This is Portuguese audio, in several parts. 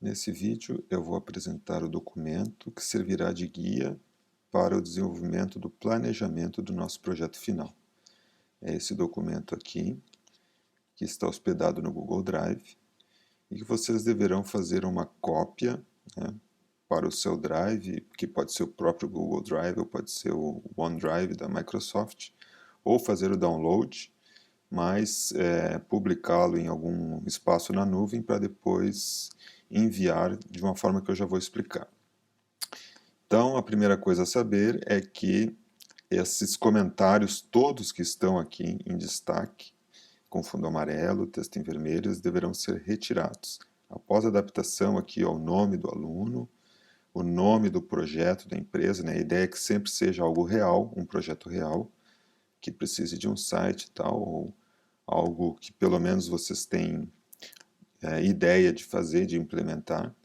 Nesse vídeo eu vou apresentar o documento que servirá de guia para o desenvolvimento do planejamento do nosso projeto final. É esse documento aqui, que está hospedado no Google Drive, e que vocês deverão fazer uma cópia, né, para o seu Drive, que pode ser o próprio Google Drive, ou pode ser o OneDrive da Microsoft, ou fazer o download, mas publicá-lo em algum espaço na nuvem para depois enviar de uma forma que eu já vou explicar. Então, a primeira coisa a saber é que esses comentários todos que estão aqui em destaque, com fundo amarelo, texto em vermelho, eles deverão ser retirados. Após a adaptação aqui ao nome do aluno, o nome do projeto da empresa, né? A ideia é que sempre seja algo real, um projeto real, que precise de um site e tal, ou algo que pelo menos vocês têm ideia de fazer, de implementar.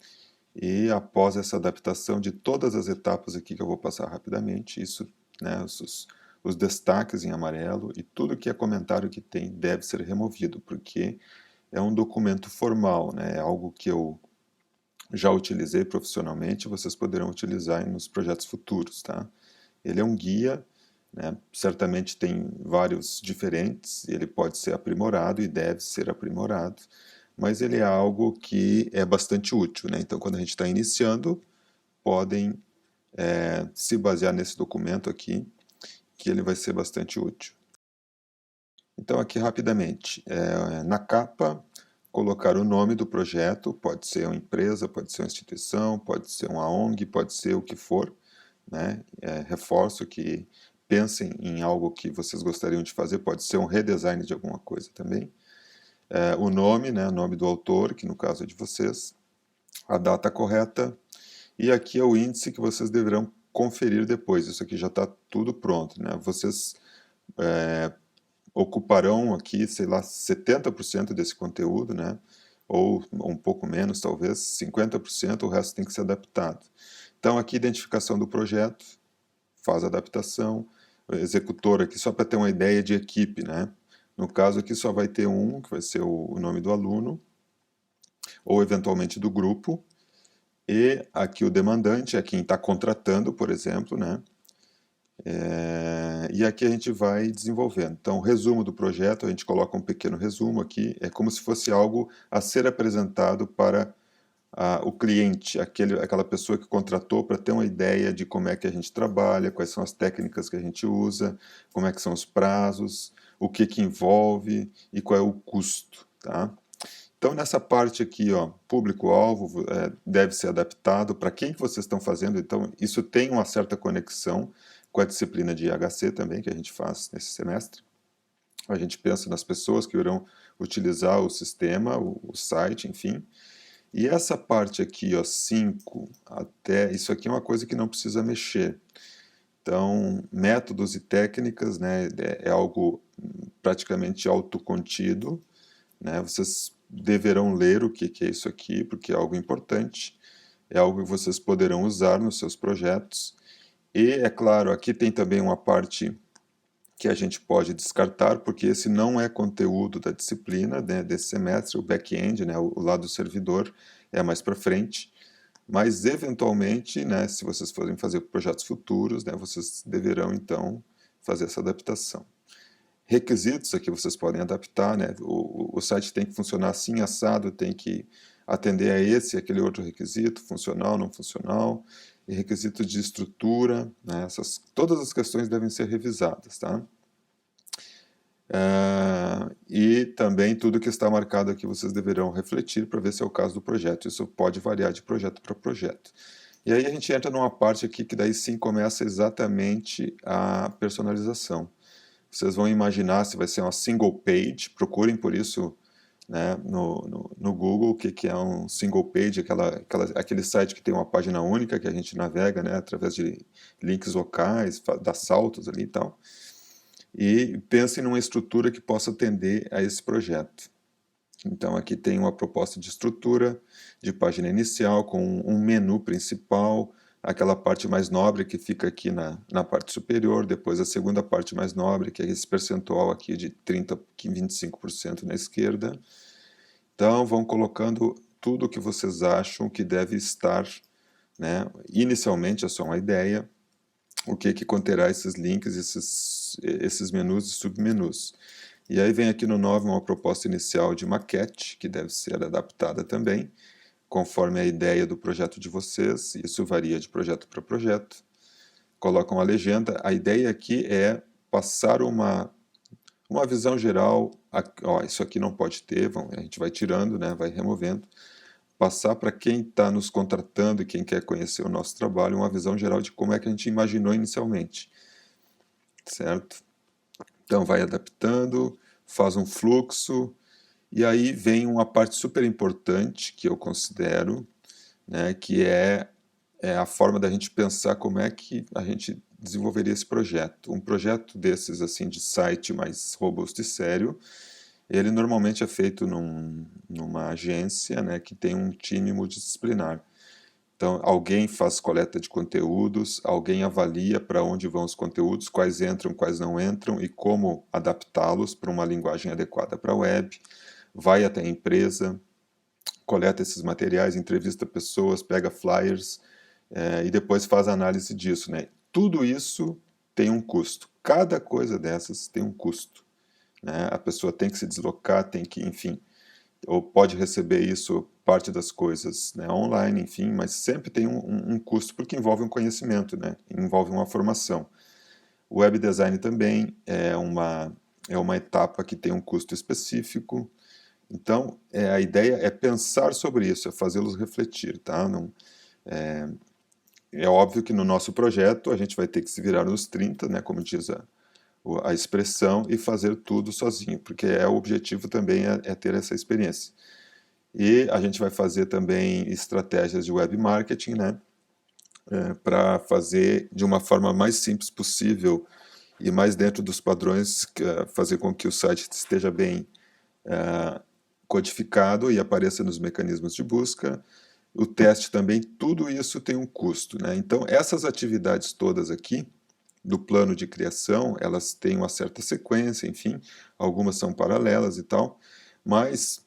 E após essa adaptação de todas as etapas aqui que eu vou passar rapidamente, isso, né, os destaques em amarelo e tudo que é comentário que tem deve ser removido, porque é um documento formal, né, é algo que eu já utilizei profissionalmente, vocês poderão utilizar nos projetos futuros, tá? Ele é um guia, né, certamente tem vários diferentes, ele pode ser aprimorado e deve ser aprimorado, mas ele é algo que é bastante útil, né? Então, quando a gente está iniciando, podem se basear nesse documento aqui, que ele vai ser bastante útil. Então, aqui rapidamente, na capa, colocar o nome do projeto, pode ser uma empresa, pode ser uma instituição, pode ser uma ONG, pode ser o que for, né? Reforço que pensem em algo que vocês gostariam de fazer, pode ser um redesign de alguma coisa também. O nome, né, o nome do autor, que no caso é de vocês, a data correta, e aqui é o índice que vocês deverão conferir depois. Isso aqui já está tudo pronto, né? Vocês ocuparão aqui, sei lá, 70% desse conteúdo, né? Ou um pouco menos, talvez, 50%, o resto tem que ser adaptado. Então, aqui, identificação do projeto, faz a adaptação, o executor aqui, só para ter uma ideia de equipe, né? No caso aqui só vai ter um, que vai ser o nome do aluno, ou eventualmente do grupo, e aqui o demandante é quem está contratando, por exemplo, né? E aqui a gente vai desenvolvendo. Então, resumo do projeto, a gente coloca um pequeno resumo aqui, é como se fosse algo a ser apresentado para o cliente, aquela pessoa que contratou, para ter uma ideia de como é que a gente trabalha, quais são as técnicas que a gente usa, como é que são os prazos, o que que envolve e qual é o custo, tá? Então, nessa parte aqui, ó, público-alvo deve ser adaptado para quem que vocês estão fazendo. Então, isso tem uma certa conexão com a disciplina de IHC também, que a gente faz nesse semestre. A gente pensa nas pessoas que irão utilizar o sistema, o site, enfim. E essa parte aqui, ó, 5 até, isso aqui é uma coisa que não precisa mexer. Então, métodos e técnicas, né, é algo praticamente autocontido, né? Vocês deverão ler o que é isso aqui, porque é algo importante, é algo que vocês poderão usar nos seus projetos. E, é claro, aqui tem também uma parte que a gente pode descartar, porque esse não é conteúdo da disciplina, né, desse semestre, o back-end, né, o lado do servidor, é mais para frente, mas eventualmente, né, se vocês forem fazer projetos futuros, né, vocês deverão então fazer essa adaptação. Requisitos aqui vocês podem adaptar, né? O site tem que funcionar assim, assado, tem que atender a esse e aquele outro requisito, funcional, não funcional, e requisitos de estrutura, né? Todas as questões devem ser revisadas, tá? E também tudo que está marcado aqui vocês deverão refletir para ver se é o caso do projeto. Isso pode variar de projeto para projeto. E aí a gente entra numa parte aqui que daí sim começa exatamente a personalização. Vocês vão imaginar se vai ser uma single page, procurem por isso, né, no Google o que é um single page, aquele site que tem uma página única que a gente navega, né, através de links locais, dá saltos ali e tal. E pensem numa estrutura que possa atender a esse projeto. Então aqui tem uma proposta de estrutura, de página inicial, com um menu principal, aquela parte mais nobre que fica aqui na parte superior, depois a segunda parte mais nobre, que é esse percentual aqui de 30, 25% na esquerda. Então vão colocando tudo o que vocês acham que deve estar, né? Inicialmente é só uma ideia, o que conterá esses links, esses menus e submenus. E aí vem aqui no 9 uma proposta inicial de maquete, que deve ser adaptada também, conforme a ideia do projeto de vocês, isso varia de projeto para projeto. Colocam a legenda, a ideia aqui é passar uma visão geral, ó, isso aqui não pode ter, a gente vai tirando, né, vai removendo, passar para quem está nos contratando e quem quer conhecer o nosso trabalho uma visão geral de como é que a gente imaginou inicialmente, certo? Então vai adaptando, faz um fluxo, e aí vem uma parte super importante que eu considero, né, que é a forma da gente pensar como é que a gente desenvolveria esse projeto. Um projeto desses assim de site mais robusto e sério, ele normalmente é feito numa agência, né, que tem um time multidisciplinar. Então, alguém faz coleta de conteúdos, alguém avalia para onde vão os conteúdos, quais entram, quais não entram e como adaptá-los para uma linguagem adequada para a web, vai até a empresa, coleta esses materiais, entrevista pessoas, pega flyers e depois faz a análise disso, né? Tudo isso tem um custo. Cada coisa dessas tem um custo, né? A pessoa tem que se deslocar, tem que, enfim, ou pode receber isso, parte das coisas, né, online, enfim, mas sempre tem um custo, porque envolve um conhecimento, né, envolve uma formação. O web design também é uma etapa que tem um custo específico, então a ideia é pensar sobre isso, é fazê-los refletir, tá? Não, é óbvio que no nosso projeto a gente vai ter que se virar nos 30, né, como diz a expressão, e fazer tudo sozinho, porque o objetivo também é ter essa experiência. E a gente vai fazer também estratégias de web marketing, né, para fazer de uma forma mais simples possível e mais dentro dos padrões, fazer com que o site esteja bem codificado e apareça nos mecanismos de busca. O teste também, tudo isso tem um custo, né? Então, essas atividades todas aqui, do plano de criação, elas têm uma certa sequência, enfim, algumas são paralelas e tal, mas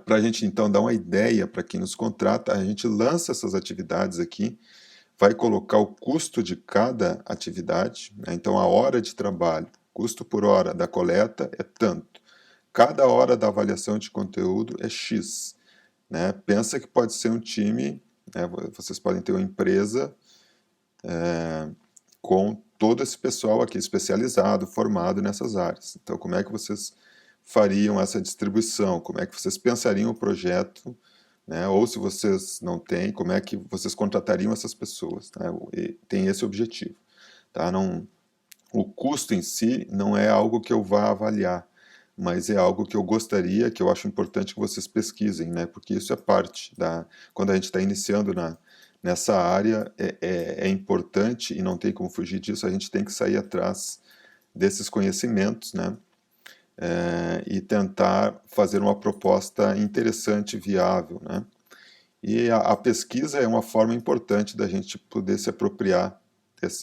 para a gente então dar uma ideia para quem nos contrata, a gente lança essas atividades aqui, vai colocar o custo de cada atividade, né? Então a hora de trabalho, custo por hora da coleta é tanto, cada hora da avaliação de conteúdo é X, né? Pensa que pode ser um time, né? Vocês podem ter uma empresa com todo esse pessoal aqui especializado, formado nessas áreas. Então como é que vocês fariam essa distribuição? Como é que vocês pensariam o projeto, né? Ou se vocês não têm, como é que vocês contratariam essas pessoas, né? E tem esse objetivo, tá? Não, o custo em si não é algo que eu vá avaliar, mas é algo que eu gostaria, que eu acho importante que vocês pesquisem, né? Porque isso é parte quando a gente está iniciando nessa área, é importante e não tem como fugir disso, a gente tem que sair atrás desses conhecimentos, né? E tentar fazer uma proposta interessante, viável, né? E a pesquisa é uma forma importante da gente poder se apropriar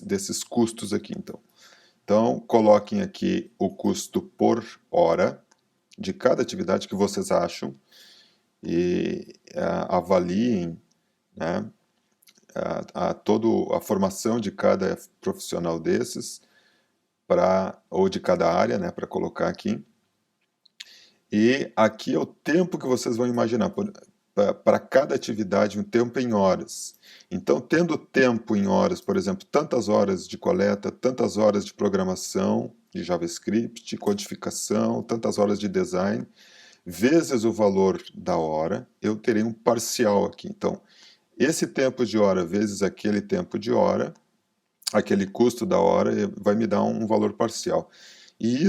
desses custos aqui, então. Então, coloquem aqui o custo por hora de cada atividade que vocês acham e avaliem, né, toda a formação de cada profissional desses, ou de cada área, né, para colocar aqui. E aqui é o tempo que vocês vão imaginar. Para cada atividade, um tempo em horas. Então, tendo tempo em horas, por exemplo, tantas horas de coleta, tantas horas de programação de JavaScript, codificação, tantas horas de design, vezes o valor da hora, eu terei um parcial aqui. Então, esse tempo de hora vezes aquele tempo de hora, aquele custo da hora, vai me dar um valor parcial. E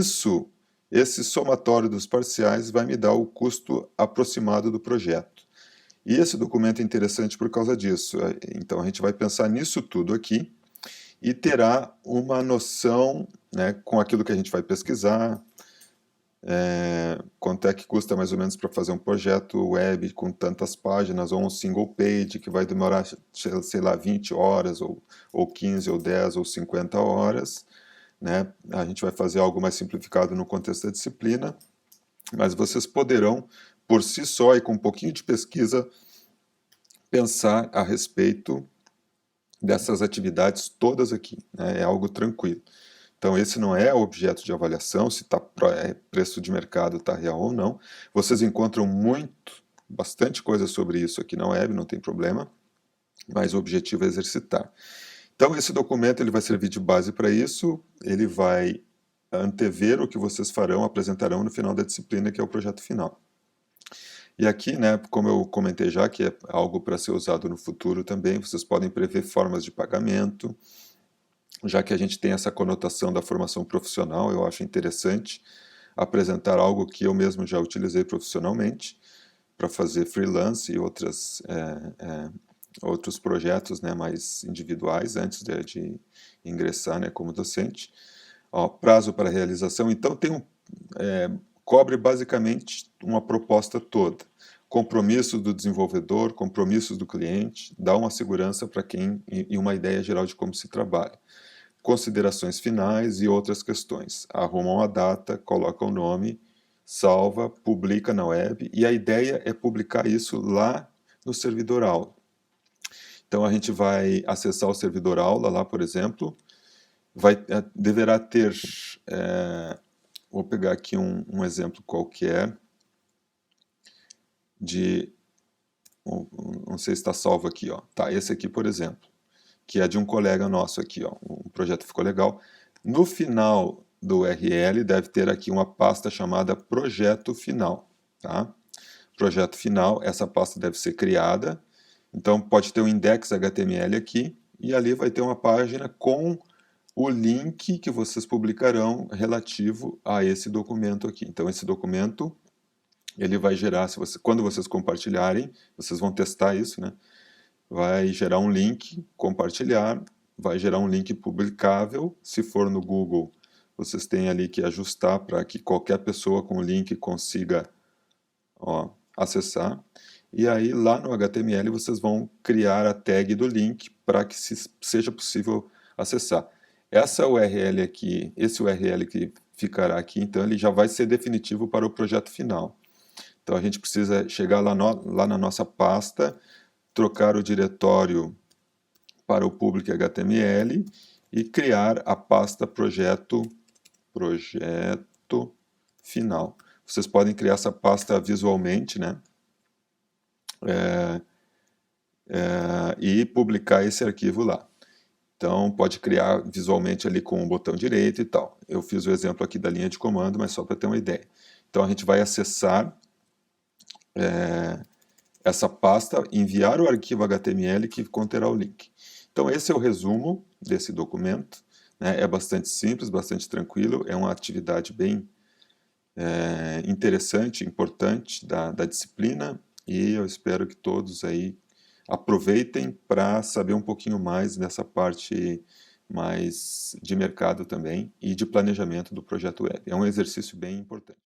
esse somatório dos parciais vai me dar o custo aproximado do projeto. E esse documento é interessante por causa disso. Então a gente vai pensar nisso tudo aqui e terá uma noção, né, com aquilo que a gente vai pesquisar, quanto é que custa mais ou menos para fazer um projeto web com tantas páginas, ou um single page que vai demorar, sei lá, 20 horas, ou 15, ou 10, ou 50 horas, né? A gente vai fazer algo mais simplificado no contexto da disciplina, mas vocês poderão por si só e com um pouquinho de pesquisa, pensar a respeito dessas atividades todas aqui, né? É algo tranquilo. Então, esse não é o objeto de avaliação, se preço de mercado está real ou não. Vocês encontram bastante coisa sobre isso aqui na web, não tem problema, mas o objetivo é exercitar. Então, esse documento ele vai servir de base para isso, ele vai antever o que vocês apresentarão no final da disciplina, que é o projeto final. E aqui, né, como eu comentei já, que é algo para ser usado no futuro também, vocês podem prever formas de pagamento, já que a gente tem essa conotação da formação profissional, eu acho interessante apresentar algo que eu mesmo já utilizei profissionalmente para fazer freelance e outros projetos, né, mais individuais antes de ingressar, né, como docente. Ó, prazo para realização, então cobre basicamente uma proposta toda. Compromissos do desenvolvedor, compromissos do cliente, dá uma segurança para quem e uma ideia geral de como se trabalha. Considerações finais e outras questões. Arruma uma data, coloca o nome, salva, publica na web, e a ideia é publicar isso lá no servidor aula. Então a gente vai acessar o servidor aula lá, por exemplo, deverá ter, vou pegar aqui um exemplo qualquer não sei se está salvo aqui, ó. Tá, esse aqui, por exemplo, que é de um colega nosso aqui, ó. O projeto ficou legal. No final do URL deve ter aqui uma pasta chamada Projeto Final, tá? Projeto Final, essa pasta deve ser criada. Então pode ter um index.html aqui e ali vai ter uma página com o link que vocês publicarão relativo a esse documento aqui. Então esse documento ele vai gerar, quando vocês compartilharem, vocês vão testar isso, né? Vai gerar um link, compartilhar, vai gerar um link publicável. Se for no Google, vocês têm ali que ajustar para que qualquer pessoa com o link consiga, ó, acessar. E aí lá no HTML vocês vão criar a tag do link para que seja possível acessar. Essa URL aqui, esse URL que ficará aqui, então ele já vai ser definitivo para o projeto final. Então a gente precisa chegar lá na nossa pasta, trocar o diretório para o public HTML e criar a pasta projeto final. Vocês podem criar essa pasta visualmente, né? E publicar esse arquivo lá. Então pode criar visualmente ali com o botão direito e tal. Eu fiz o exemplo aqui da linha de comando, mas só para ter uma ideia. Então a gente vai acessar essa pasta, enviar o arquivo HTML que conterá o link. Então esse é o resumo desse documento, né? É bastante simples, bastante tranquilo, é uma atividade bem interessante, importante da disciplina, e eu espero que todos aí aproveitem para saber um pouquinho mais dessa parte mais de mercado também e de planejamento do projeto web. É um exercício bem importante.